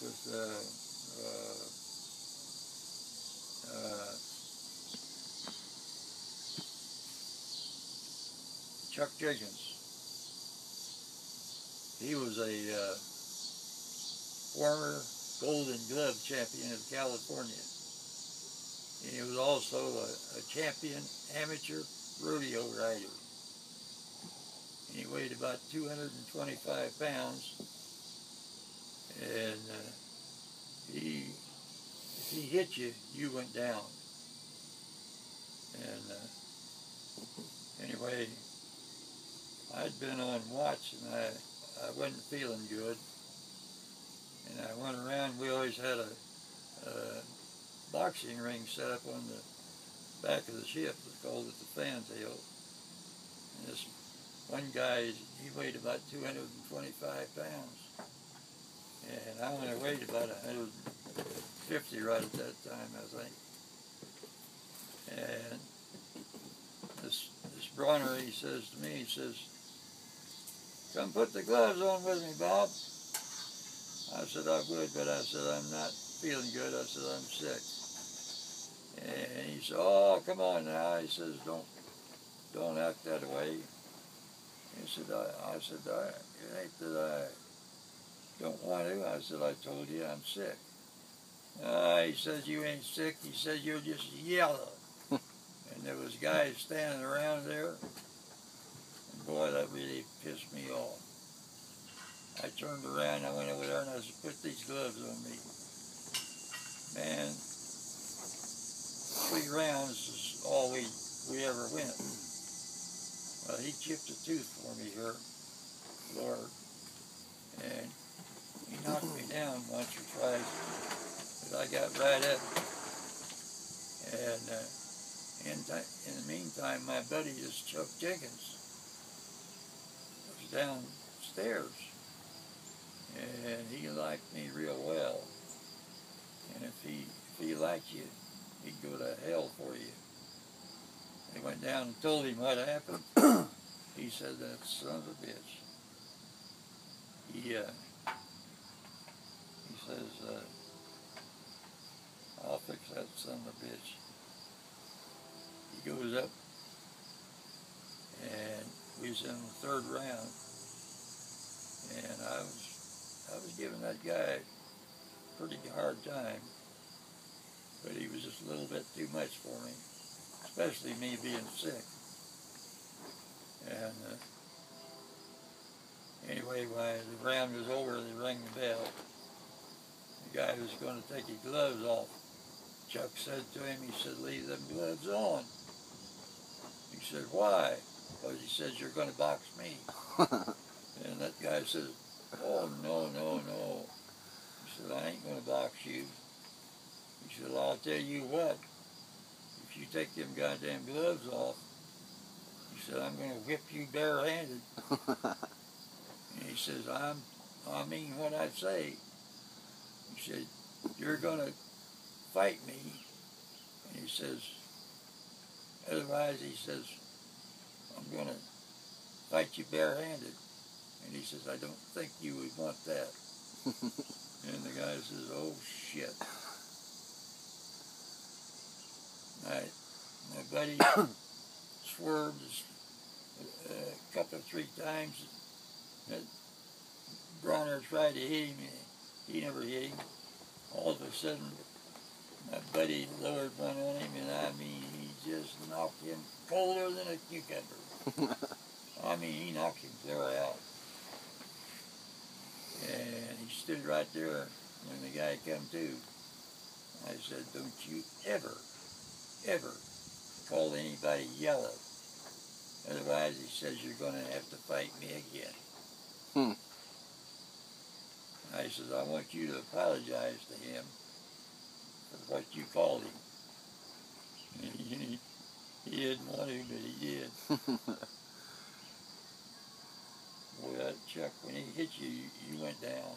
with Chuck Jenkins. He was a former Golden Glove champion of California. And he was also a champion amateur rodeo rider. And he weighed about 225 pounds. And if he hit you, you went down. And anyway, I'd been on watch and I wasn't feeling good. And I went around. We always had a boxing ring set up on the back of the ship. We called it the fantail. And this one guy, he weighed about 225 pounds. And I only weighed about 150 right at that time, I think. And this Bronner, he says to me, he says, "Come put the gloves on with me, Bob." I said I would, but I said I'm not feeling good. I said I'm sick. And he said, "Oh, come on now." He says, "Don't act that way." He said, I said, "It ain't that I don't want to." I said, "I told you I'm sick." He says, "You ain't sick." He said, "You're just yellow." And there was guys standing around there. And boy, that really pissed me off. I turned around, I went over there and I said, "Put these gloves on me." Man, 3 rounds is all we ever went. Well, he chipped a tooth for me here, Lord. And he knocked me down once or twice, but I got right up. And in the meantime, my buddy, this Chuck Jenkins, was downstairs. And he liked me real well. And if he liked you, he'd go to hell for you. They went down and told him what happened. He said, "That son of a bitch." He says, "I'll fix that son of a bitch." He goes up, and we was in the 3rd round, and I was giving that guy a pretty hard time, but he was just a little bit too much for me, especially me being sick. And anyway, when the round was over, they rang the bell. The guy was going to take his gloves off. Chuck said to him, he said, "Leave them gloves on." He said, "Why?" Because he says, "You're going to box me." And that guy said, "Oh, no, no, no." He said, "I ain't going to box you." He said, "I'll tell you what, if you take them goddamn gloves off," he said, "I'm going to whip you barehanded." And he says, I mean what I say." He said, "You're going to fight me." And he says, "Otherwise," he says, "I'm going to fight you barehanded." And he says, "I don't think you would want that." And the guy says, "Oh, shit." My buddy swerved a couple of 3 times. Bronner tried to hit him. He never hit him. All of a sudden, my buddy lowered one on him, and I mean, he just knocked him colder than a cucumber. I mean, he knocked him clear out. And he stood right there when the guy come to. I said, "Don't you ever call anybody yellow. Otherwise," he says, "you're going to have to fight me again." I says, "I want you to apologize to him for what you called him." And he didn't want to, but he did. Boy, that Chuck, when he hit you, you went down.